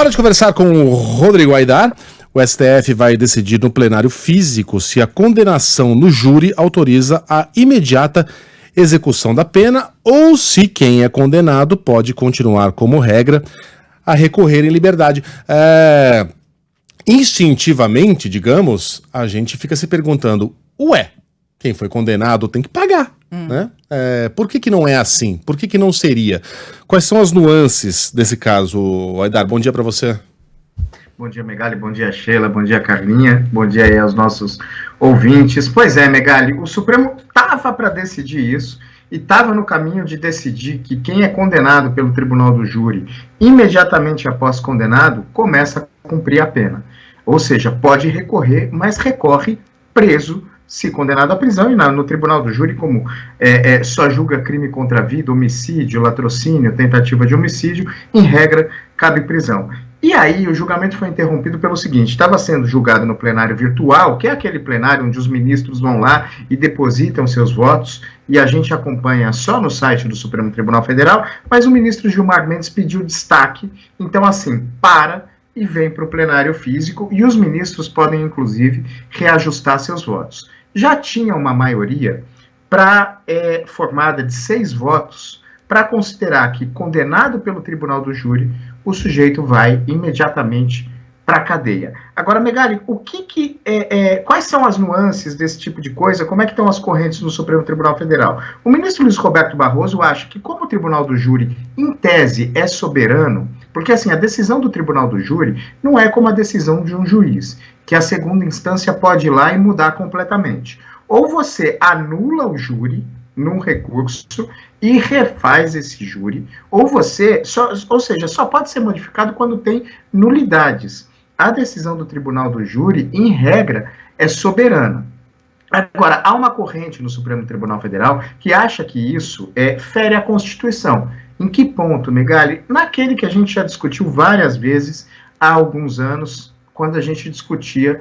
Hora de conversar com o Rodrigo Aidar. O STF vai decidir no plenário físico se a condenação no júri autoriza a imediata execução da pena ou se quem é condenado pode continuar como regra a recorrer em liberdade. Instintivamente, digamos, a gente fica se perguntando, quem foi condenado tem que pagar, né? Por que não é assim? Por que não seria? Quais são as nuances desse caso, Aidar? Bom dia para você. Bom dia, Megali, bom dia, Sheila, bom dia, Carlinha, bom dia aí aos nossos ouvintes. Pois é, Megali, o Supremo estava para decidir isso e estava no caminho de decidir que quem é condenado pelo Tribunal do Júri, imediatamente após condenado, começa a cumprir a pena. Ou seja, pode recorrer, mas recorre preso, se condenado à prisão, e no Tribunal do Júri, como só julga crime contra a vida, homicídio, latrocínio, tentativa de homicídio, em regra, cabe prisão. E aí o julgamento foi interrompido pelo seguinte: estava sendo julgado no plenário virtual, que é aquele plenário onde os ministros vão lá e depositam seus votos, e a gente acompanha só no site do Supremo Tribunal Federal, mas o ministro Gilmar Mendes pediu destaque, então assim, e vem para o plenário físico, e os ministros podem, inclusive, reajustar seus votos. Já tinha uma maioria formada de 6 votos para considerar que, condenado pelo Tribunal do Júri, o sujeito vai imediatamente para a cadeia. Agora, Megali, quais são as nuances desse tipo de coisa? Como é que estão as correntes no Supremo Tribunal Federal? O ministro Luiz Roberto Barroso acha que, como o Tribunal do Júri, em tese, é soberano, porque assim, a decisão do Tribunal do Júri não é como a decisão de um juiz, que a segunda instância pode ir lá e mudar completamente. Ou você anula o júri num recurso e refaz esse júri, ou seja, só pode ser modificado quando tem nulidades. A decisão do Tribunal do Júri, em regra, é soberana. Agora, há uma corrente no Supremo Tribunal Federal que acha que isso fere a Constituição. Em que ponto, Megali? Naquele que a gente já discutiu várias vezes há alguns anos, quando a gente discutia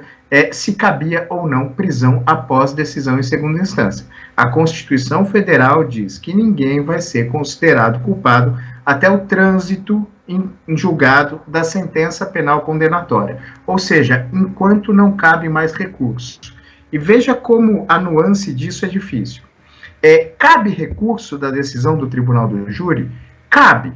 se cabia ou não prisão após decisão em segunda instância. A Constituição Federal diz que ninguém vai ser considerado culpado até o trânsito em julgado da sentença penal condenatória, ou seja, enquanto não cabe mais recurso. E veja como a nuance disso é difícil. Cabe recurso da decisão do Tribunal do Júri? Cabe.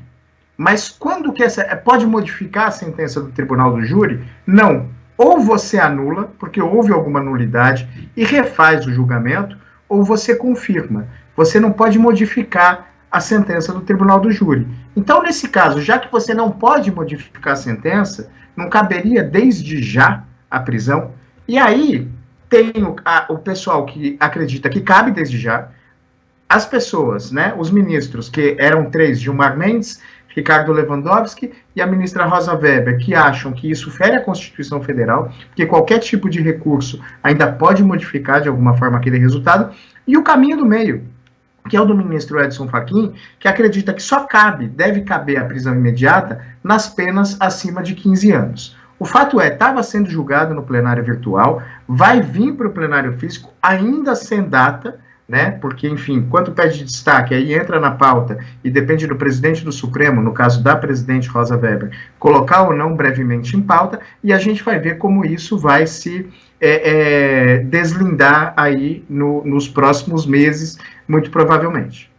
Mas quando que pode modificar a sentença do Tribunal do Júri? Não. Ou você anula, porque houve alguma nulidade, e refaz o julgamento, ou você confirma. Você não pode modificar a sentença do Tribunal do Júri. Então, nesse caso, já que você não pode modificar a sentença, não caberia desde já a prisão. E aí tem o pessoal que acredita que cabe desde já, as pessoas, né, os ministros, que eram 3, Gilmar Mendes, Ricardo Lewandowski e a ministra Rosa Weber, que acham que isso fere a Constituição Federal, que qualquer tipo de recurso ainda pode modificar de alguma forma aquele resultado, e o caminho do meio, que é o do ministro Edson Fachin, que acredita que só deve caber a prisão imediata nas penas acima de 15 anos. O fato estava sendo julgado no plenário virtual, vai vir para o plenário físico, ainda sem data, né? Porque, enfim, quanto pede destaque, aí entra na pauta e depende do presidente do Supremo, no caso da presidente Rosa Weber, colocar ou não brevemente em pauta, e a gente vai ver como isso vai se deslindar aí nos próximos meses, muito provavelmente.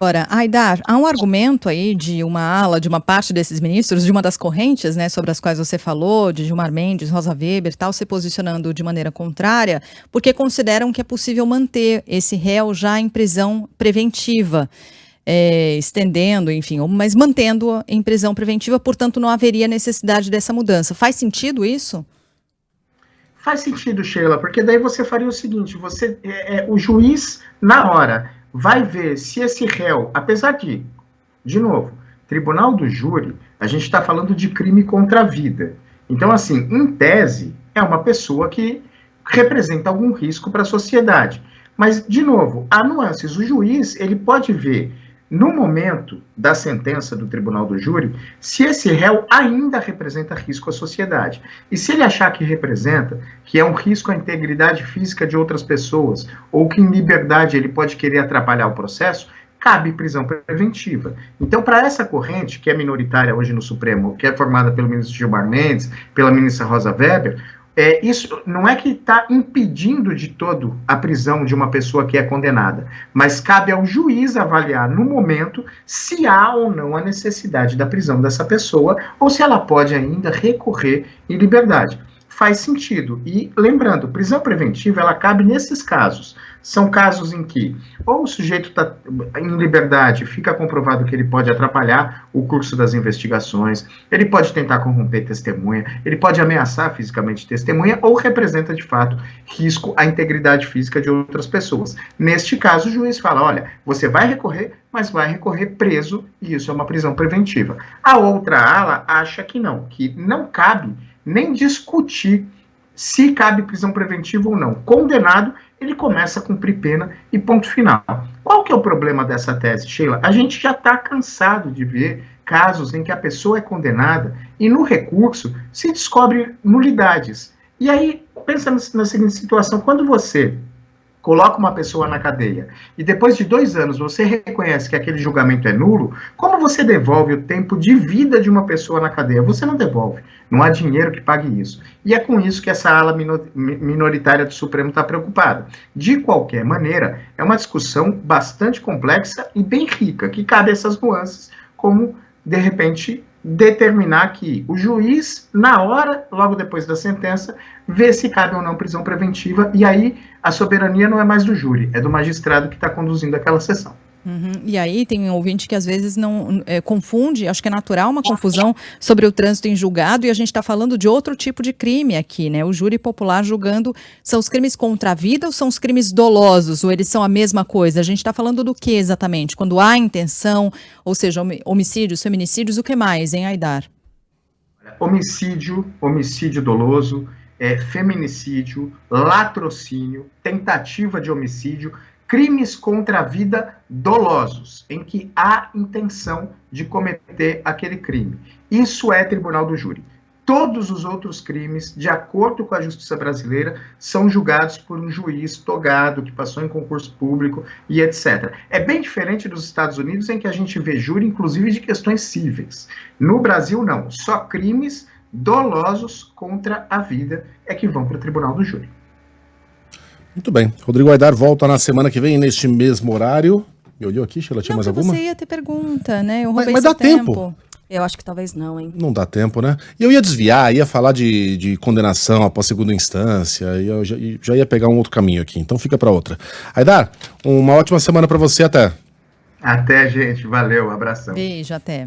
Agora, Aidar, há um argumento aí de uma ala, de uma parte desses ministros, de uma das correntes, né, sobre as quais você falou, de Gilmar Mendes, Rosa Weber, tal, se posicionando de maneira contrária, porque consideram que é possível manter esse réu já em prisão preventiva, estendendo, enfim, mas mantendo-o em prisão preventiva, portanto não haveria necessidade dessa mudança. Faz sentido isso? Faz sentido, Sheila, porque daí você faria o seguinte, o juiz, na hora, vai ver se esse réu, apesar de novo, Tribunal do Júri, a gente está falando de crime contra a vida. Então, assim, em tese, é uma pessoa que representa algum risco para a sociedade. Mas, de novo, há nuances. O juiz, ele pode ver, no momento da sentença do Tribunal do Júri, se esse réu ainda representa risco à sociedade. E se ele achar que representa, que é um risco à integridade física de outras pessoas, ou que em liberdade ele pode querer atrapalhar o processo, cabe prisão preventiva. Então, para essa corrente, que é minoritária hoje no Supremo, que é formada pelo ministro Gilmar Mendes, pela ministra Rosa Weber, isso não é que está impedindo de todo a prisão de uma pessoa que é condenada, mas cabe ao juiz avaliar no momento se há ou não a necessidade da prisão dessa pessoa ou se ela pode ainda recorrer em liberdade. Faz sentido. E lembrando, prisão preventiva, ela cabe nesses casos. São casos em que ou o sujeito está em liberdade, fica comprovado que ele pode atrapalhar o curso das investigações, ele pode tentar corromper testemunha, ele pode ameaçar fisicamente testemunha ou representa, de fato, risco à integridade física de outras pessoas. Neste caso, o juiz fala, olha, você vai recorrer, mas vai recorrer preso, e isso é uma prisão preventiva. A outra ala acha que não cabe nem discutir se cabe prisão preventiva ou não. Condenado, ele começa a cumprir pena e ponto final. Qual que é o problema dessa tese, Sheila? A gente já está cansado de ver casos em que a pessoa é condenada e no recurso se descobre nulidades. E aí, pensa na seguinte situação, quando você coloca uma pessoa na cadeia e depois de 2 anos você reconhece que aquele julgamento é nulo, como você devolve o tempo de vida de uma pessoa na cadeia? Você não devolve. Não há dinheiro que pague isso. E é com isso que essa ala minoritária do Supremo está preocupada. De qualquer maneira, é uma discussão bastante complexa e bem rica, que cabe essas nuances, como, de repente, determinar que o juiz, na hora, logo depois da sentença, vê se cabe ou não prisão preventiva, e aí a soberania não é mais do júri, é do magistrado que está conduzindo aquela sessão. Uhum. E aí tem um ouvinte que às vezes não confunde, acho que é natural uma confusão sobre o trânsito em julgado, e a gente está falando de outro tipo de crime aqui, né? O júri popular julgando, são os crimes contra a vida ou são os crimes dolosos, ou eles são a mesma coisa? A gente está falando do que exatamente? Quando há intenção, ou seja, homicídios, feminicídios, o que mais, hein, Aidar? Homicídio doloso, feminicídio, latrocínio, tentativa de homicídio, crimes contra a vida dolosos, em que há intenção de cometer aquele crime. Isso é tribunal do júri. Todos os outros crimes, de acordo com a justiça brasileira, são julgados por um juiz togado, que passou em concurso público e etc. É bem diferente dos Estados Unidos, em que a gente vê júri, inclusive, de questões cíveis. No Brasil, não. Só crimes dolosos contra a vida é que vão para o tribunal do júri. Muito bem. Rodrigo Aidar volta na semana que vem, neste mesmo horário. Me olhou aqui, Sheila, tinha mais alguma? Você ia ter pergunta, né? Eu roubei mas dá tempo. Eu acho que talvez não, hein? Não dá tempo, né? E eu ia desviar, ia falar de condenação após segunda instância, e eu já ia pegar um outro caminho aqui, então fica para outra. Aidar, uma ótima semana para você, até. Até, gente. Valeu, abração. Beijo, até.